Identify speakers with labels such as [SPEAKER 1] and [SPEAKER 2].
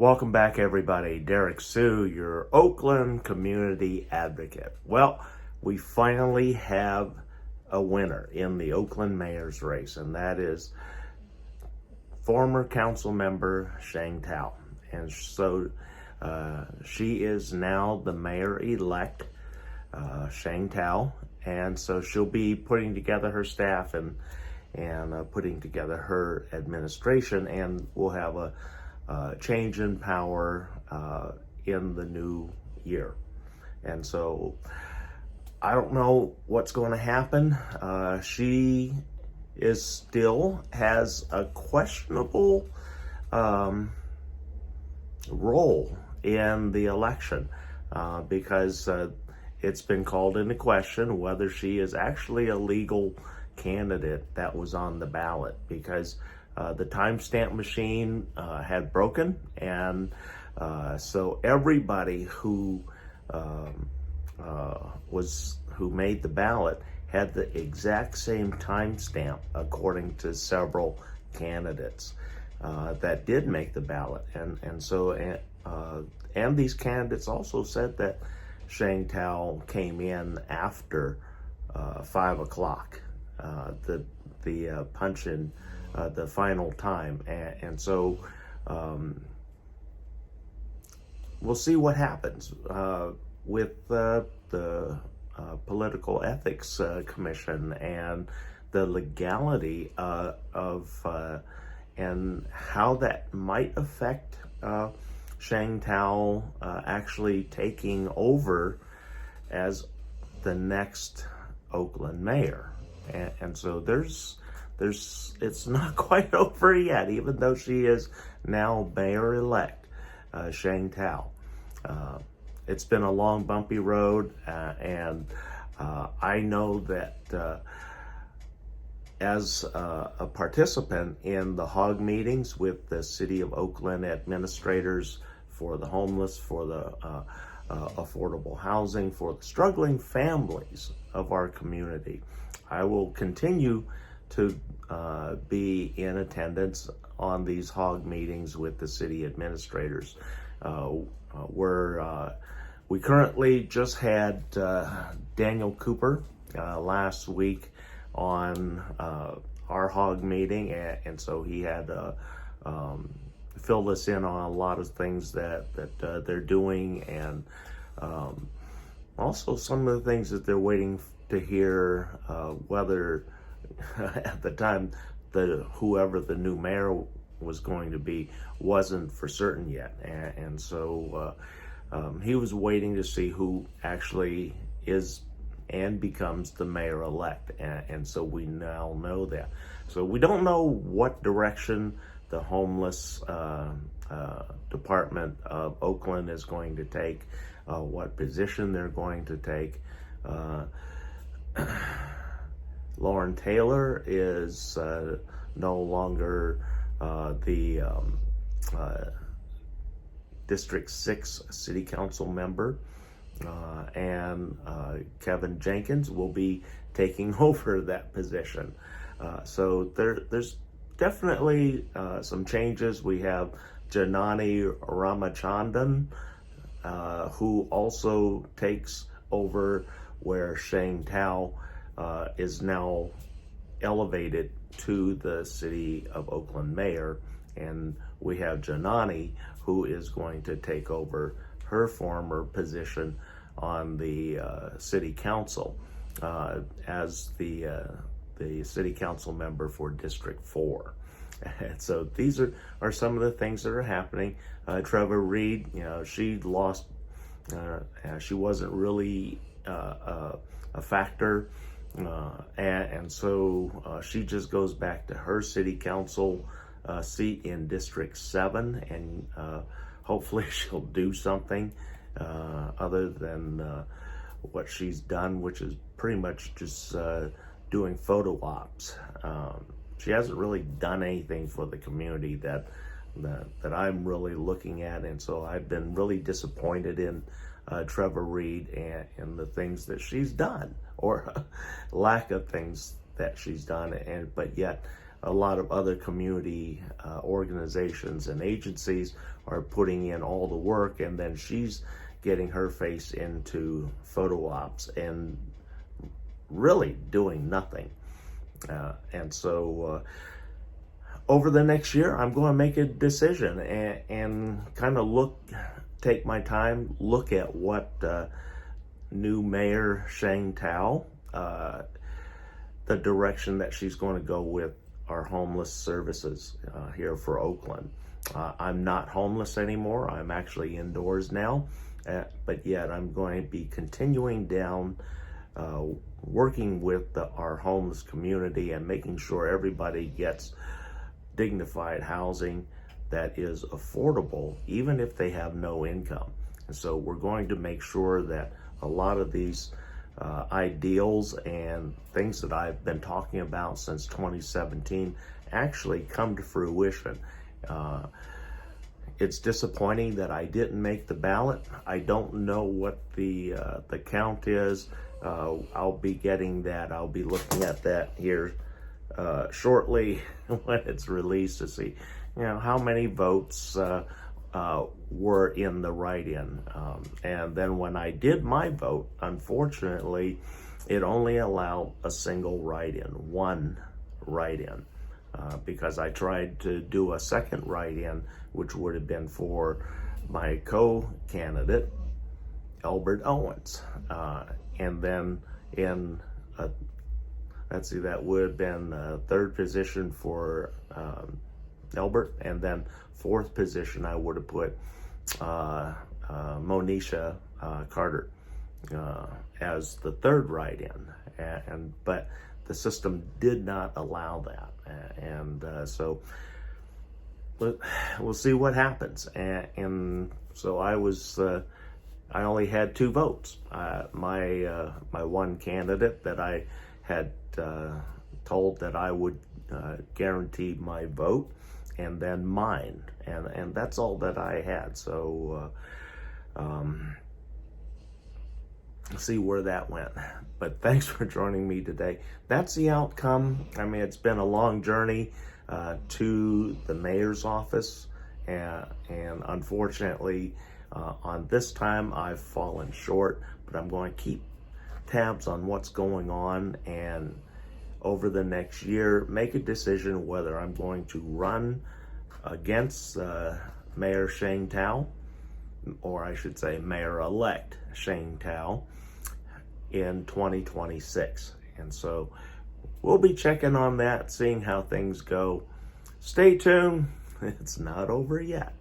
[SPEAKER 1] Welcome back, everybody. Derrick Soo, your Oakland community advocate. Well, we finally have a winner in the Oakland mayor's race, and that is former council member Sheng Thao. And so she is now the mayor-elect, Sheng Thao, and so she'll be putting together her staff and putting together her administration, and we'll have a change in power in the new year. And so I don't know what's going to happen. She still has a questionable role in the election because it's been called into question whether she is actually a legal candidate that was on the ballot, because the timestamp machine had broken, and so everybody who made the ballot had the exact same timestamp, according to several candidates that did make the ballot, and these candidates also said that Sheng Thao came in after 5 o'clock, the punch in. The final time, and so we'll see what happens with the Political Ethics Commission and the legality of and how that might affect Sheng Thao actually taking over as the next Oakland mayor, and so it's not quite over yet, even though she is now mayor-elect, Sheng Thao. It's been a long, bumpy road, and I know that as a participant in the Hog Meetings with the City of Oakland administrators for the homeless, for the affordable housing, for the struggling families of our community, I will continue to be in attendance on these Hog Meetings with the city administrators. We currently just had Daniel Cooper last week on our Hog Meeting, and so he had filled us in on a lot of things that they're doing, and also some of the things that they're waiting to hear whether at the time whoever the new mayor was going to be wasn't for certain yet, and so he was waiting to see who actually is and becomes the mayor-elect, and so we now know that. So we don't know what direction the homeless department of Oakland is going to take, what position they're going to take. Lauren Taylor is no longer the District 6 City Council member, and Kevin Jenkins will be taking over that position. So there's definitely some changes. We have Janani Ramachandran, who also takes over where Sheng Thao is now elevated to the City of Oakland mayor, and we have Janani, who is going to take over her former position on the City Council as the City Council member for District 4. And so these are some of the things that are happening. Trevor Reed, she lost, she wasn't really a factor, and so she just goes back to her City Council seat in District 7, and hopefully she'll do something other than what she's done, which is pretty much just doing photo ops. She hasn't really done anything for the community that I'm really looking at, and so I've been really disappointed in Trevor Reed and the things that she's done, or lack of things that she's done, but yet a lot of other community organizations and agencies are putting in all the work, and then she's getting her face into photo ops and really doing nothing. And so over the next year, I'm going to make a decision and kind of take my time, look at what new Mayor Sheng Thao, the direction that she's going to go with our homeless services here for Oakland. I'm not homeless anymore. I'm actually indoors now, but yet I'm going to be continuing down, working with our homeless community and making sure everybody gets dignified housing that is affordable, even if they have no income. And so we're going to make sure that a lot of these ideals and things that I've been talking about since 2017 actually come to fruition. It's disappointing that I didn't make the ballot. I don't know what the count is. I'll be getting that. I'll be looking at that here shortly when it's released to see, how many votes were in the write-in. And then when I did my vote, unfortunately, it only allowed a single write-in, one write-in, because I tried to do a second write-in, which would have been for my co-candidate, Albert Owens. And then in that would have been third position for Albert, and then fourth position I would have put Monisha Carter as the third write-in, but the system did not allow that, and so we'll see what happens. And so I only had 2 votes. My one candidate that I had told that I would guarantee my vote, and then mine, and that's all that I had. So see where that went. But thanks for joining me today. That's the outcome. I mean, it's been a long journey to the mayor's office, and unfortunately on this time I've fallen short, but I'm going to keep tabs on what's going on, and over the next year make a decision whether I'm going to run against Mayor Sheng Thao, or I should say Mayor-elect Sheng Thao, in 2026. And so we'll be checking on that, seeing how things go. Stay tuned. It's not over yet.